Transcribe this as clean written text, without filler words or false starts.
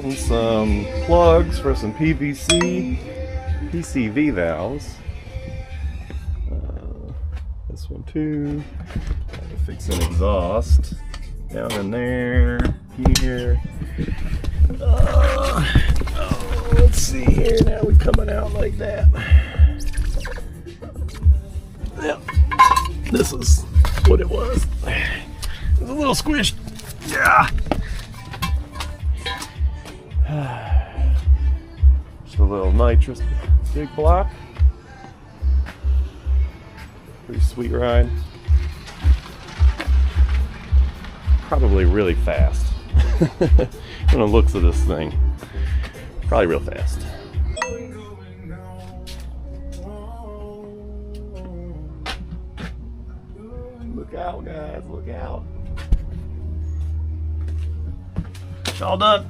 out and some plugs for some PCV valves. This one too. Got to fix an exhaust down in there, here. Let's see here. Now we're coming out like that. Yep. This is what it was. It's a little squished. Yeah. Just a little nitrous big block. Pretty sweet ride. Probably really fast. From the looks of this thing. Probably real fast. Look out, guys, look out. It's all done.